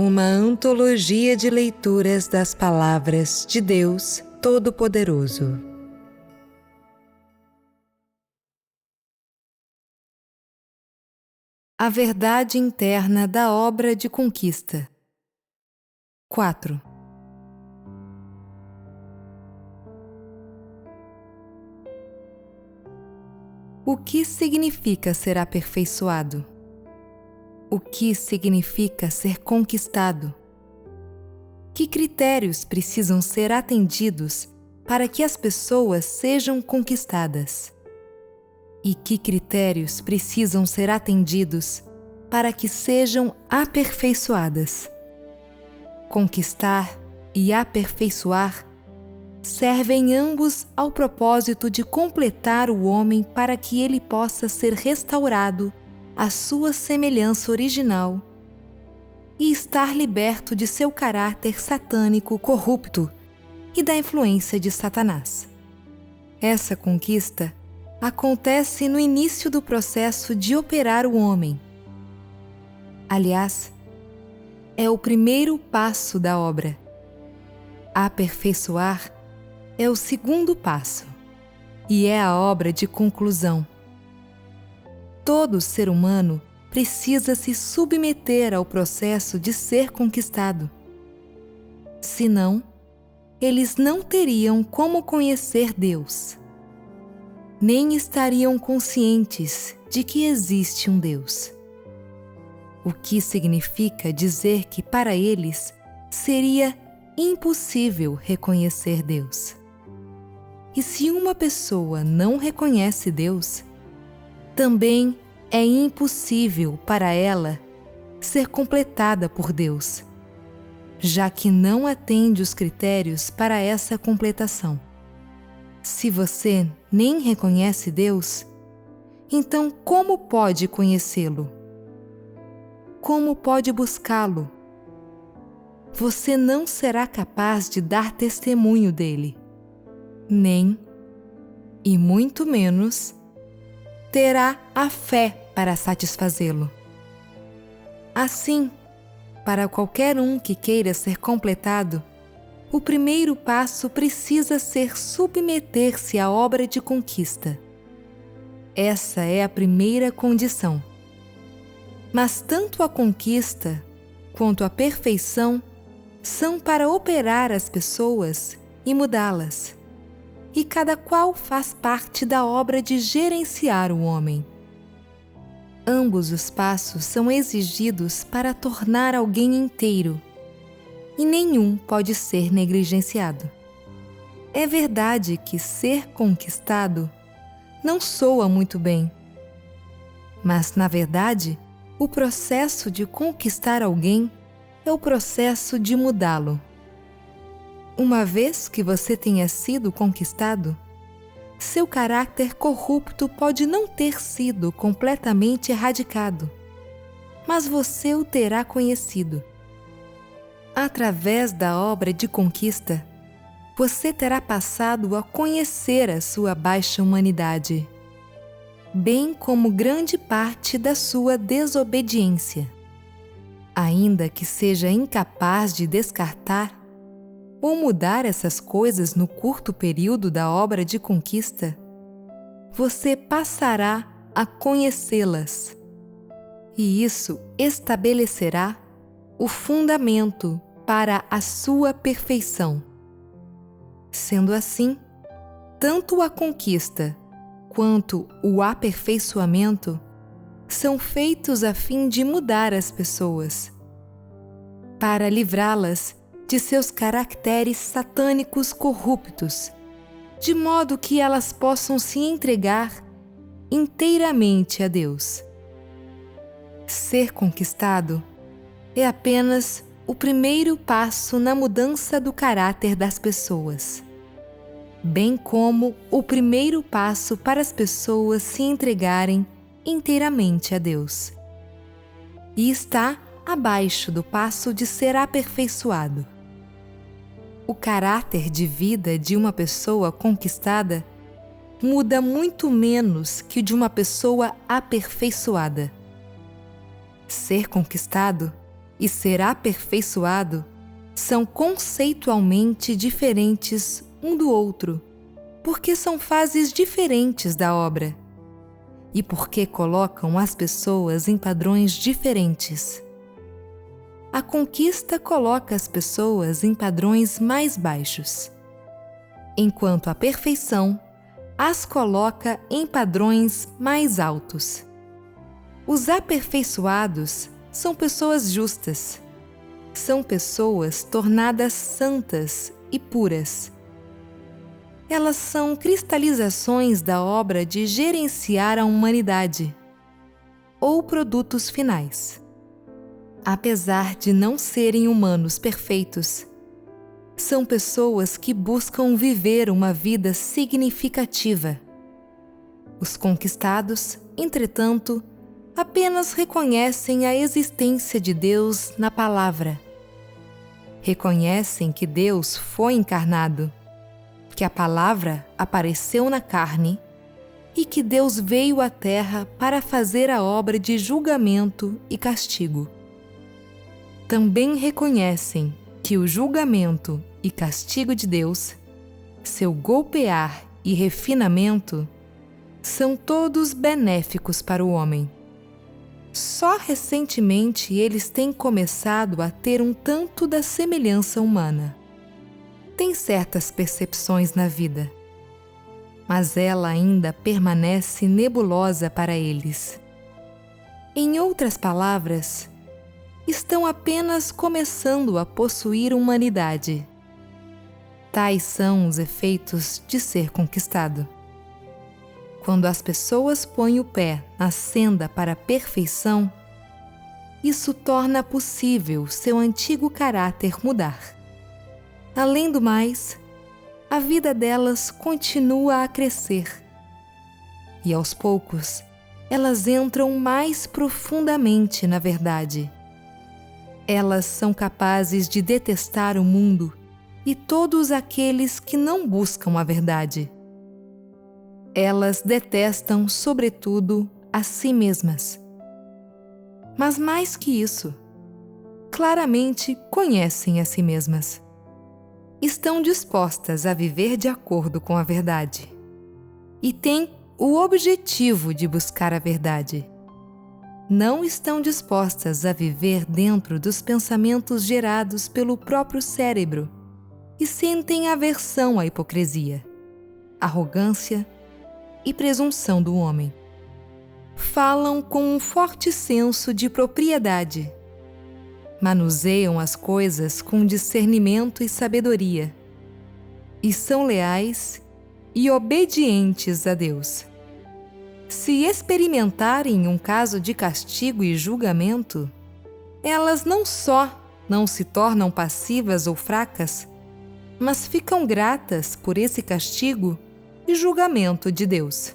uma antologia de leituras das palavras de Deus Todo-Poderoso. A verdade interna da obra de conquista. 4. O que significa ser aperfeiçoado? O que significa ser conquistado? Que critérios precisam ser atendidos para que as pessoas sejam conquistadas? E que critérios precisam ser atendidos para que sejam aperfeiçoadas? Conquistar e aperfeiçoar servem ambos ao propósito de completar o homem para que ele possa ser restaurado à sua semelhança original e estar liberto de seu caráter satânico corrupto e da influência de Satanás. Essa conquista acontece no início do processo de operar o homem. Aliás, é o primeiro passo da obra. Aperfeiçoar é o segundo passo e é a obra de conclusão. Todo ser humano precisa se submeter ao processo de ser conquistado. Senão, eles não teriam como conhecer Deus, nem estariam conscientes de que existe um Deus. O que significa dizer que para eles seria impossível reconhecer Deus. E se uma pessoa não reconhece Deus, também é impossível para ela ser completada por Deus, já que não atende os critérios para essa completação. Se você nem reconhece Deus, então como pode conhecê-lo? Como pode buscá-lo? Você não será capaz de dar testemunho dele, nem, e muito menos, terá a fé para satisfazê-lo. Assim, para qualquer um que queira ser completado, o primeiro passo precisa ser submeter-se à obra de conquista. Essa é a primeira condição. Mas tanto a conquista quanto a perfeição são para operar as pessoas e mudá-las. E cada qual faz parte da obra de gerenciar o homem. Ambos os passos são exigidos para tornar alguém inteiro, e nenhum pode ser negligenciado. É verdade que ser conquistado não soa muito bem, mas, na verdade, o processo de conquistar alguém é o processo de mudá-lo. Uma vez que você tenha sido conquistado, seu caráter corrupto pode não ter sido completamente erradicado, mas você o terá conhecido. Através da obra de conquista, você terá passado a conhecer a sua baixa humanidade, bem como grande parte da sua desobediência. Ainda que seja incapaz de descartar ou mudar essas coisas no curto período da obra de conquista, você passará a conhecê-las, e isso estabelecerá o fundamento para a sua perfeição. Sendo assim, tanto a conquista quanto o aperfeiçoamento são feitos a fim de mudar as pessoas, para livrá-las de seus caracteres satânicos corruptos, de modo que elas possam se entregar inteiramente a Deus. Ser conquistado é apenas o primeiro passo na mudança do caráter das pessoas, bem como o primeiro passo para as pessoas se entregarem inteiramente a Deus. E está abaixo do passo de ser aperfeiçoado. O caráter de vida de uma pessoa conquistada muda muito menos que o de uma pessoa aperfeiçoada. Ser conquistado e ser aperfeiçoado são conceitualmente diferentes um do outro, porque são fases diferentes da obra e porque colocam as pessoas em padrões diferentes. A conquista coloca as pessoas em padrões mais baixos, enquanto a perfeição as coloca em padrões mais altos. Os aperfeiçoados são pessoas justas, são pessoas tornadas santas e puras. Elas são cristalizações da obra de gerenciar a humanidade, ou produtos finais. Apesar de não serem humanos perfeitos, são pessoas que buscam viver uma vida significativa. Os conquistados, entretanto, apenas reconhecem a existência de Deus na palavra. Reconhecem que Deus foi encarnado, que a palavra apareceu na carne e que Deus veio à terra para fazer a obra de julgamento e castigo. Também reconhecem que o julgamento e castigo de Deus, seu golpear e refinamento, são todos benéficos para o homem. Só recentemente eles têm começado a ter um tanto da semelhança humana. Têm certas percepções na vida, mas ela ainda permanece nebulosa para eles. Em outras palavras, estão apenas começando a possuir humanidade. Tais são os efeitos de ser conquistado. Quando as pessoas põem o pé na senda para a perfeição, isso torna possível seu antigo caráter mudar. Além do mais, a vida delas continua a crescer. E aos poucos, elas entram mais profundamente na verdade. Elas são capazes de detestar o mundo e todos aqueles que não buscam a verdade. Elas detestam, sobretudo, a si mesmas. Mas mais que isso, claramente conhecem a si mesmas. Estão dispostas a viver de acordo com a verdade e têm o objetivo de buscar a verdade. Não estão dispostas a viver dentro dos pensamentos gerados pelo próprio cérebro e sentem aversão à hipocrisia, arrogância e presunção do homem. Falam com um forte senso de propriedade. Manuseiam as coisas com discernimento e sabedoria, e são leais e obedientes a Deus. Se experimentarem um caso de castigo e julgamento, elas não só não se tornam passivas ou fracas, mas ficam gratas por esse castigo e julgamento de Deus.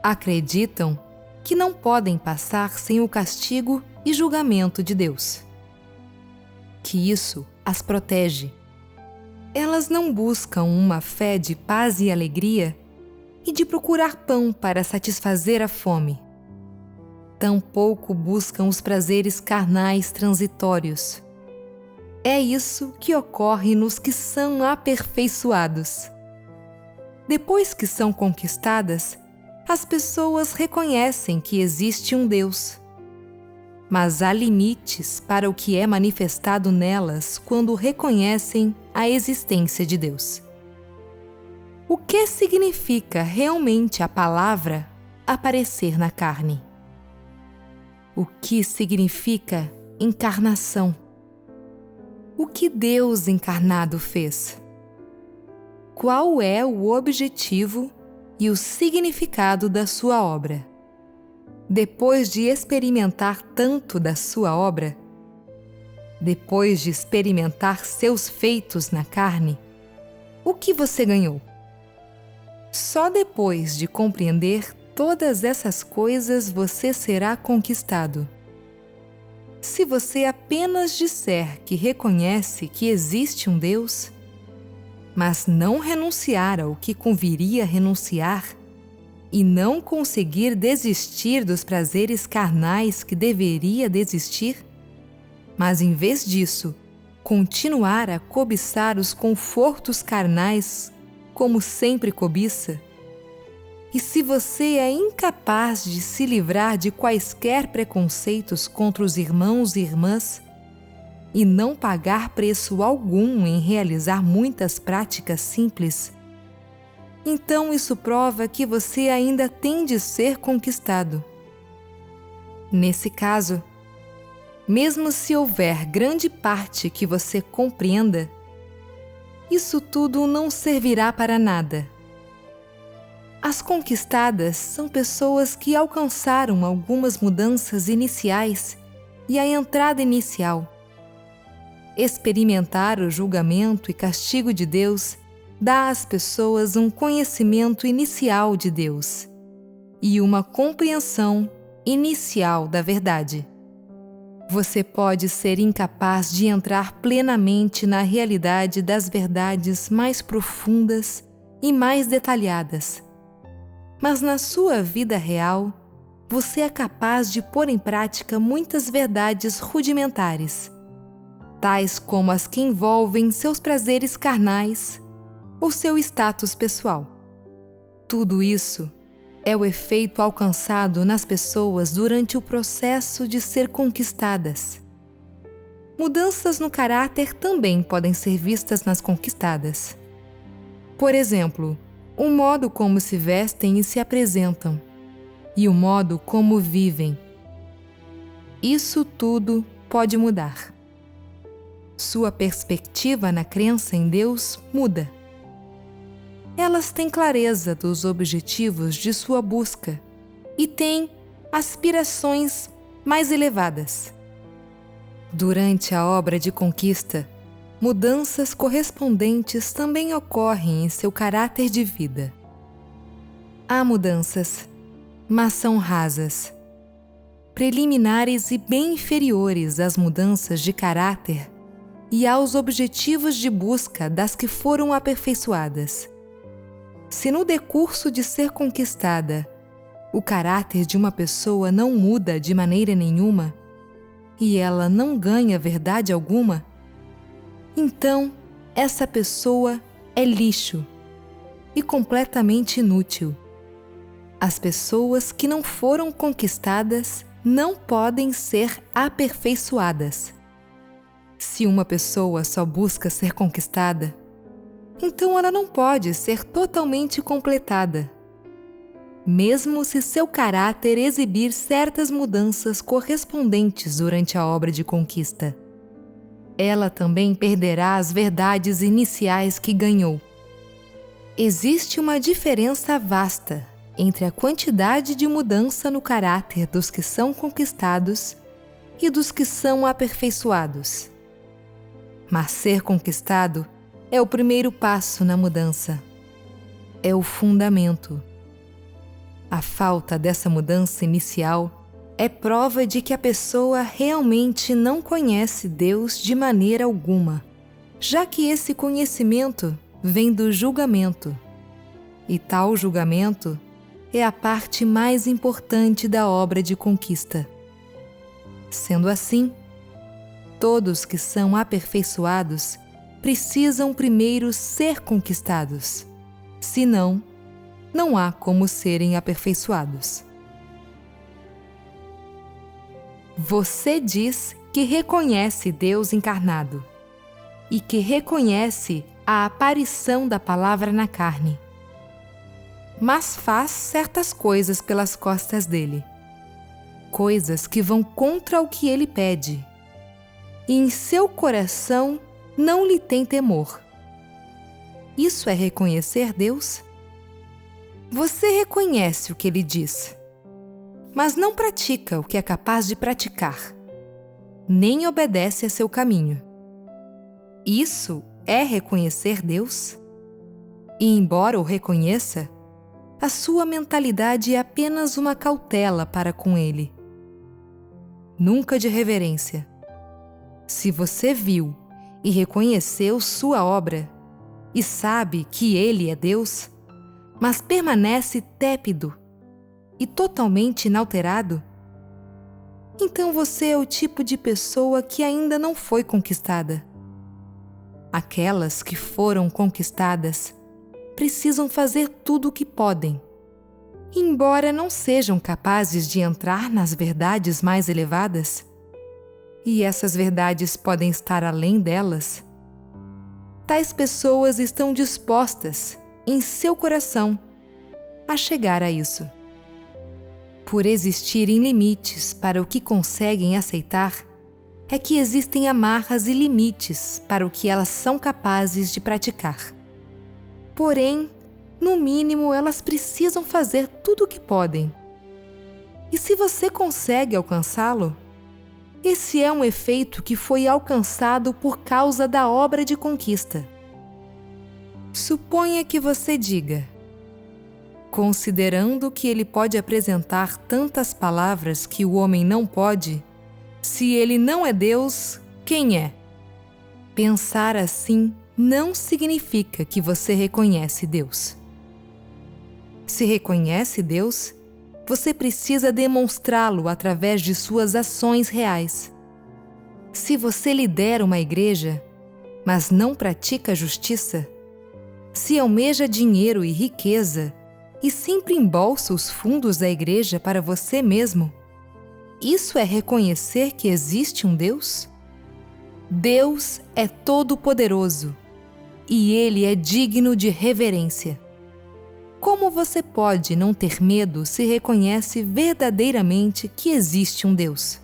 Acreditam que não podem passar sem o castigo e julgamento de Deus, que isso as protege. Elas não buscam uma fé de paz e alegria e de procurar pão para satisfazer a fome. Tampouco buscam os prazeres carnais transitórios. É isso que ocorre nos que são aperfeiçoados. Depois que são conquistadas, as pessoas reconhecem que existe um Deus. Mas há limites para o que é manifestado nelas quando reconhecem a existência de Deus. O que significa realmente a palavra aparecer na carne? O que significa encarnação? O que Deus encarnado fez? Qual é o objetivo e o significado da sua obra? Depois de experimentar tanto da sua obra, depois de experimentar seus feitos na carne, o que você ganhou? Só depois de compreender todas essas coisas você será conquistado. Se você apenas disser que reconhece que existe um Deus, mas não renunciar ao que conviria renunciar e não conseguir desistir dos prazeres carnais que deveria desistir, mas em vez disso, continuar a cobiçar os confortos carnais como sempre cobiça? E se você é incapaz de se livrar de quaisquer preconceitos contra os irmãos e irmãs, e não pagar preço algum em realizar muitas práticas simples, então isso prova que você ainda tem de ser conquistado. Nesse caso, mesmo se houver grande parte que você compreenda, isso tudo não servirá para nada. As conquistadas são pessoas que alcançaram algumas mudanças iniciais e a entrada inicial. Experimentar o julgamento e castigo de Deus dá às pessoas um conhecimento inicial de Deus e uma compreensão inicial da verdade. Você pode ser incapaz de entrar plenamente na realidade das verdades mais profundas e mais detalhadas, mas na sua vida real, você é capaz de pôr em prática muitas verdades rudimentares, tais como as que envolvem seus prazeres carnais ou seu status pessoal. Tudo isso é o efeito alcançado nas pessoas durante o processo de ser conquistadas. Mudanças no caráter também podem ser vistas nas conquistadas. Por exemplo, o modo como se vestem e se apresentam, e o modo como vivem. Isso tudo pode mudar. Sua perspectiva na crença em Deus muda. Elas têm clareza dos objetivos de sua busca e têm aspirações mais elevadas. Durante a obra de conquista, mudanças correspondentes também ocorrem em seu caráter de vida. Há mudanças, mas são rasas, preliminares e bem inferiores às mudanças de caráter e aos objetivos de busca das que foram aperfeiçoadas. Se no decurso de ser conquistada, o caráter de uma pessoa não muda de maneira nenhuma, e ela não ganha verdade alguma, então essa pessoa é lixo e completamente inútil. As pessoas que não foram conquistadas não podem ser aperfeiçoadas. Se uma pessoa só busca ser conquistada, então ela não pode ser totalmente completada, mesmo se seu caráter exibir certas mudanças correspondentes durante a obra de conquista. Ela também perderá as verdades iniciais que ganhou. Existe uma diferença vasta entre a quantidade de mudança no caráter dos que são conquistados e dos que são aperfeiçoados. Mas ser conquistado é o primeiro passo na mudança. É o fundamento. A falta dessa mudança inicial é prova de que a pessoa realmente não conhece Deus de maneira alguma, já que esse conhecimento vem do julgamento. E tal julgamento é a parte mais importante da obra de conquista. Sendo assim, todos que são aperfeiçoados precisam primeiro ser conquistados. Senão, não há como serem aperfeiçoados. Você diz que reconhece Deus encarnado e que reconhece a aparição da palavra na carne, mas faz certas coisas pelas costas dele, coisas que vão contra o que ele pede, e em seu coração não lhe tem temor. Isso é reconhecer Deus? Você reconhece o que ele diz, mas não pratica o que é capaz de praticar, nem obedece a seu caminho. Isso é reconhecer Deus? E embora o reconheça, a sua mentalidade é apenas uma cautela para com ele. Nunca de reverência. Se você viu e reconheceu sua obra, e sabe que ele é Deus, mas permanece tépido e totalmente inalterado, então você é o tipo de pessoa que ainda não foi conquistada. Aquelas que foram conquistadas precisam fazer tudo o que podem. Embora não sejam capazes de entrar nas verdades mais elevadas, e essas verdades podem estar além delas, tais pessoas estão dispostas, em seu coração, a chegar a isso. Por existirem limites para o que conseguem aceitar, é que existem amarras e limites para o que elas são capazes de praticar. Porém, no mínimo, elas precisam fazer tudo o que podem. E se você consegue alcançá-lo, esse é um efeito que foi alcançado por causa da obra de conquista. Suponha que você diga: considerando que ele pode apresentar tantas palavras que o homem não pode, se ele não é Deus, quem é? Pensar assim não significa que você reconhece Deus. Se reconhece Deus, você precisa demonstrá-lo através de suas ações reais. Se você lidera uma igreja, mas não pratica justiça, se almeja dinheiro e riqueza e sempre embolsa os fundos da igreja para você mesmo, isso é reconhecer que existe um Deus? Deus é todo-poderoso e Ele é digno de reverência. Como você pode não ter medo se reconhece verdadeiramente que existe um Deus?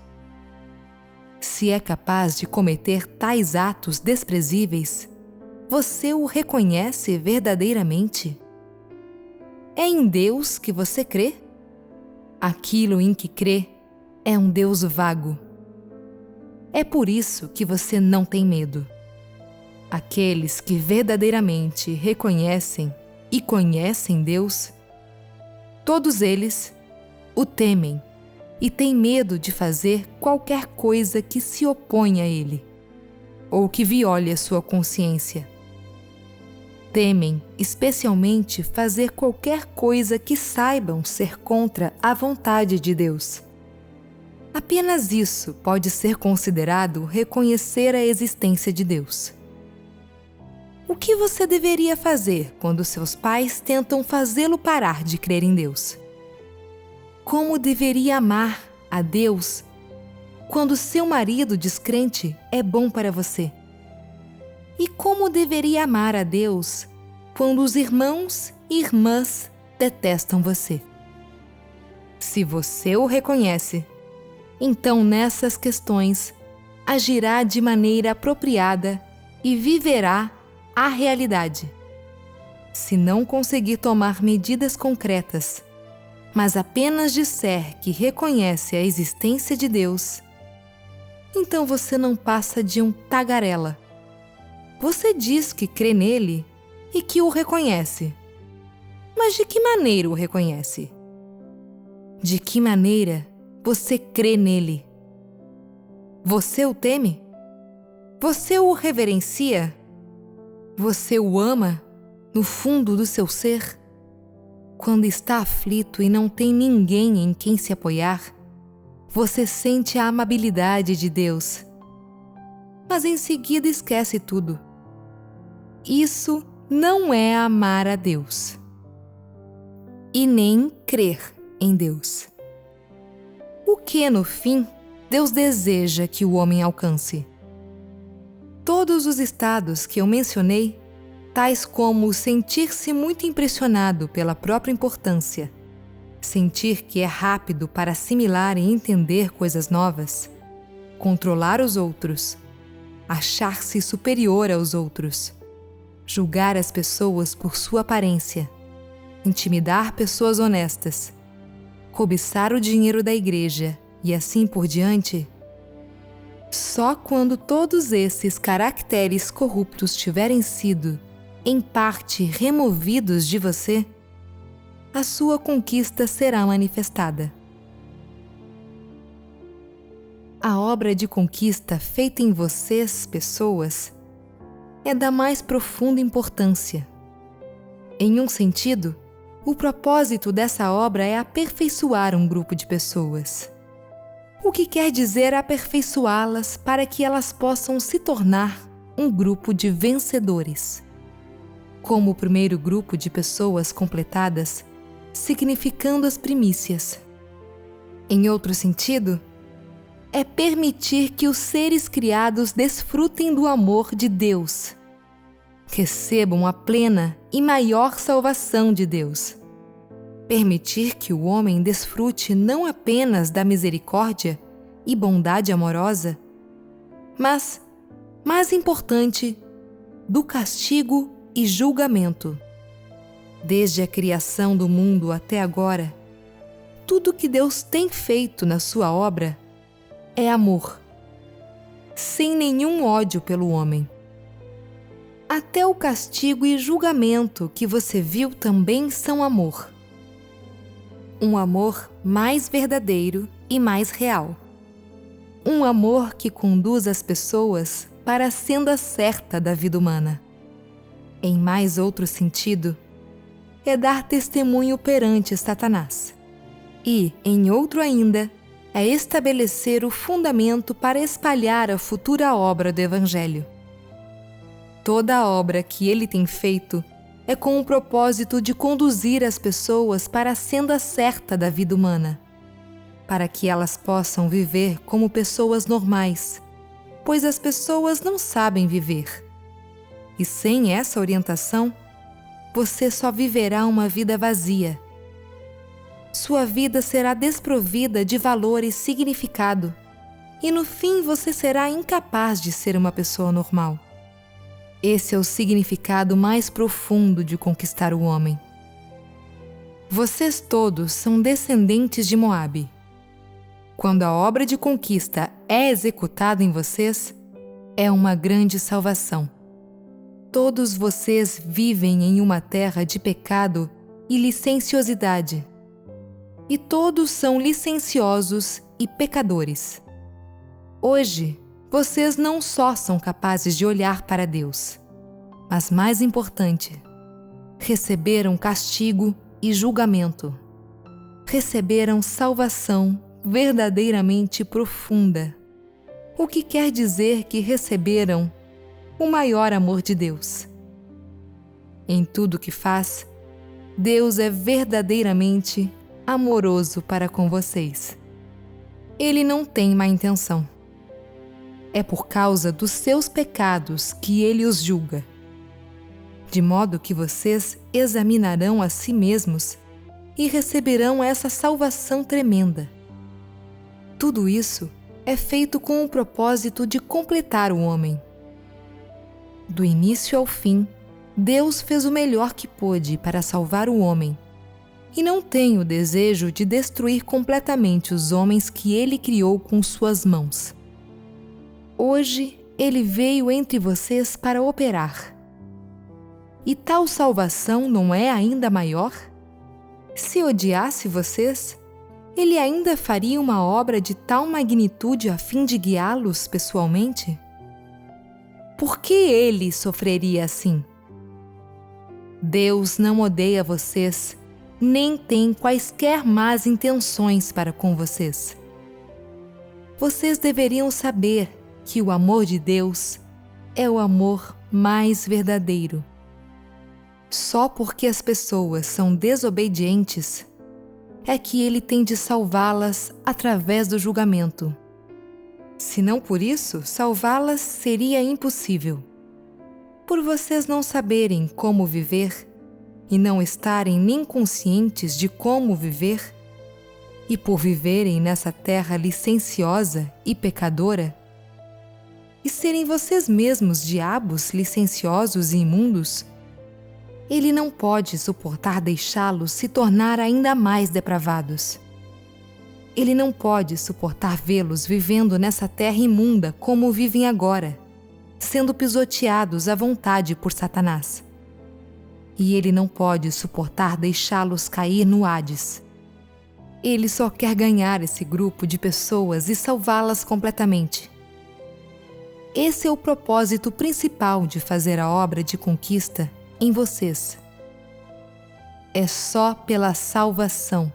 Se é capaz de cometer tais atos desprezíveis, você o reconhece verdadeiramente? É em Deus que você crê? Aquilo em que crê é um Deus vago. É por isso que você não tem medo. Aqueles que verdadeiramente reconhecem e conhecem Deus, todos eles o temem e têm medo de fazer qualquer coisa que se oponha a Ele ou que viole a sua consciência. Temem especialmente fazer qualquer coisa que saibam ser contra a vontade de Deus. Apenas isso pode ser considerado reconhecer a existência de Deus. O que você deveria fazer quando seus pais tentam fazê-lo parar de crer em Deus? Como deveria amar a Deus quando seu marido descrente é bom para você? E como deveria amar a Deus quando os irmãos e irmãs detestam você? Se você o reconhece, então nessas questões agirá de maneira apropriada e viverá a realidade. Se não conseguir tomar medidas concretas, mas apenas disser que reconhece a existência de Deus, então você não passa de um tagarela. Você diz que crê nele e que o reconhece. Mas de que maneira o reconhece? De que maneira você crê nele? Você o teme? Você o reverencia? Você o ama no fundo do seu ser? Quando está aflito e não tem ninguém em quem se apoiar, você sente a amabilidade de Deus, mas em seguida esquece tudo. Isso não é amar a Deus e nem crer em Deus. O que, no fim, Deus deseja que o homem alcance? Todos os estados que eu mencionei, tais como sentir-se muito impressionado pela própria importância, sentir que é rápido para assimilar e entender coisas novas, controlar os outros, achar-se superior aos outros, julgar as pessoas por sua aparência, intimidar pessoas honestas, cobiçar o dinheiro da igreja e assim por diante. Só quando todos esses caracteres corruptos tiverem sido, em parte, removidos de você, a sua conquista será manifestada. A obra de conquista feita em vocês, pessoas, é da mais profunda importância. Em um sentido, o propósito dessa obra é aperfeiçoar um grupo de pessoas. o que quer dizer aperfeiçoá-las para que elas possam se tornar um grupo de vencedores. Como o primeiro grupo de pessoas completadas, significando as primícias. Em outro sentido, é permitir que os seres criados desfrutem do amor de Deus, recebam a plena e maior salvação de Deus. Permitir que o homem desfrute não apenas da misericórdia e bondade amorosa, mas, mais importante, do castigo e julgamento. Desde a criação do mundo até agora, tudo que Deus tem feito na sua obra é amor, sem nenhum ódio pelo homem. Até o castigo e julgamento que você viu também são amor. Um amor mais verdadeiro e mais real. Um amor que conduz as pessoas para a senda certa da vida humana. Em mais outro sentido, é dar testemunho perante Satanás. E, em outro ainda, é estabelecer o fundamento para espalhar a futura obra do Evangelho. Toda a obra que ele tem feito é com o propósito de conduzir as pessoas para a senda certa da vida humana, para que elas possam viver como pessoas normais, pois as pessoas não sabem viver. E sem essa orientação, você só viverá uma vida vazia. Sua vida será desprovida de valor e significado, e no fim você será incapaz de ser uma pessoa normal. Esse é o significado mais profundo de conquistar o homem. Vocês todos são descendentes de Moabe. Quando a obra de conquista é executada em vocês, é uma grande salvação. Todos vocês vivem em uma terra de pecado e licenciosidade. E todos são licenciosos e pecadores. Hoje, vocês não só são capazes de olhar para Deus, mas mais importante, receberam castigo e julgamento. Receberam salvação verdadeiramente profunda, o que quer dizer que receberam o maior amor de Deus. Em tudo que faz, Deus é verdadeiramente amoroso para com vocês. Ele não tem má intenção. É por causa dos seus pecados que ele os julga. De modo que vocês examinarão a si mesmos e receberão essa salvação tremenda. Tudo isso é feito com o propósito de completar o homem. Do início ao fim, Deus fez o melhor que pôde para salvar o homem, e não tem o desejo de destruir completamente os homens que ele criou com suas mãos. Hoje, ele veio entre vocês para operar. E tal salvação não é ainda maior? Se odiasse vocês, ele ainda faria uma obra de tal magnitude a fim de guiá-los pessoalmente? Por que ele sofreria assim? Deus não odeia vocês, nem tem quaisquer más intenções para com vocês. Vocês deveriam saber que o amor de Deus é o amor mais verdadeiro. Só porque as pessoas são desobedientes é que ele tem de salvá-las através do julgamento. Se não por isso, salvá-las seria impossível. Por vocês não saberem como viver e não estarem nem conscientes de como viver, e por viverem nessa terra licenciosa e pecadora, e serem vocês mesmos diabos licenciosos e imundos, ele não pode suportar deixá-los se tornar ainda mais depravados. Ele não pode suportar vê-los vivendo nessa terra imunda como vivem agora, sendo pisoteados à vontade por Satanás. E ele não pode suportar deixá-los cair no Hades. Ele só quer ganhar esse grupo de pessoas e salvá-las completamente. Esse é o propósito principal de fazer a obra de conquista em vocês. É só pela salvação.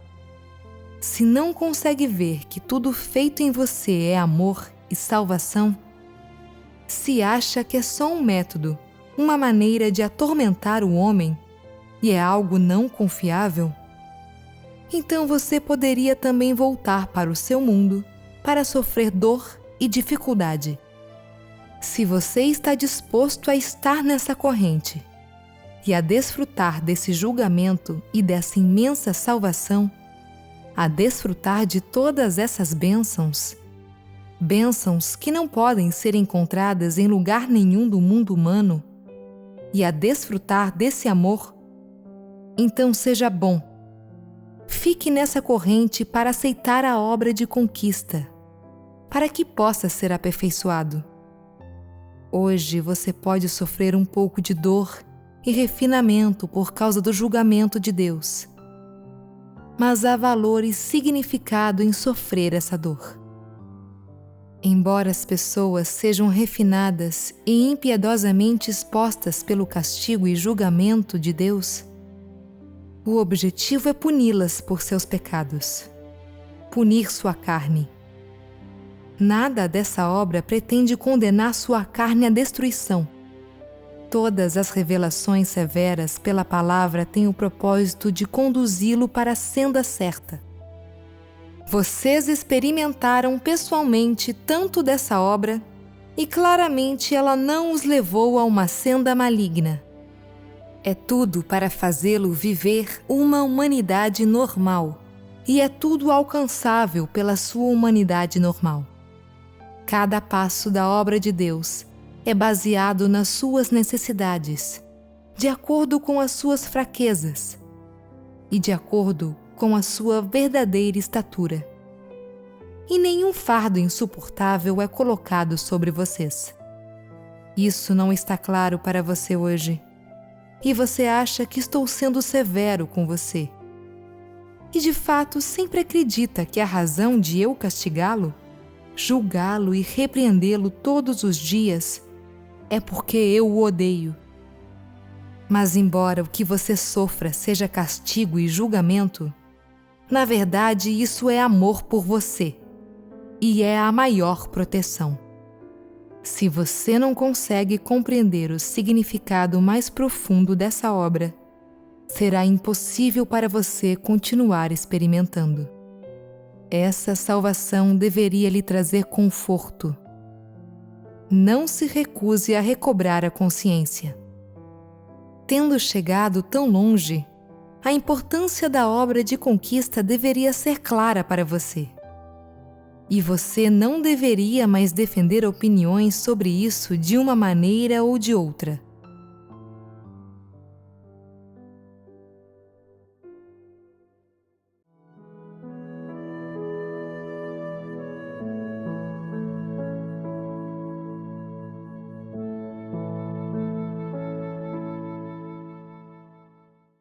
Se não consegue ver que tudo feito em você é amor e salvação, se acha que é só um método, uma maneira de atormentar o homem e é algo não confiável, então você poderia também voltar para o seu mundo para sofrer dor e dificuldade. Se você está disposto a estar nessa corrente e a desfrutar desse julgamento e dessa imensa salvação, a desfrutar de todas essas bênçãos que não podem ser encontradas em lugar nenhum do mundo humano, e a desfrutar desse amor, então seja bom. Fique nessa corrente para aceitar a obra de conquista, para que possa ser aperfeiçoado. Hoje você pode sofrer um pouco de dor e refinamento por causa do julgamento de Deus. Mas há valor e significado em sofrer essa dor. Embora as pessoas sejam refinadas e impiedosamente expostas pelo castigo e julgamento de Deus, o objetivo é puni-las por seus pecados, punir sua carne. Nada dessa obra pretende condenar sua carne à destruição. Todas as revelações severas pela palavra têm o propósito de conduzi-lo para a senda certa. Vocês experimentaram pessoalmente tanto dessa obra e claramente ela não os levou a uma senda maligna. É tudo para fazê-lo viver uma humanidade normal, e é tudo alcançável pela sua humanidade normal. Cada passo da obra de Deus é baseado nas suas necessidades, de acordo com as suas fraquezas e de acordo com a sua verdadeira estatura. E nenhum fardo insuportável é colocado sobre vocês. Isso não está claro para você hoje, e você acha que estou sendo severo com você. E de fato sempre acredita que a razão de eu castigá-lo, julgá-lo e repreendê-lo todos os dias é porque eu o odeio. Mas embora o que você sofra seja castigo e julgamento, na verdade isso é amor por você, e é a maior proteção. Se você não consegue compreender o significado mais profundo dessa obra, será impossível para você continuar experimentando. Essa salvação deveria lhe trazer conforto. Não se recuse a recobrar a consciência. Tendo chegado tão longe, a importância da obra de conquista deveria ser clara para você. E você não deveria mais defender opiniões sobre isso de uma maneira ou de outra.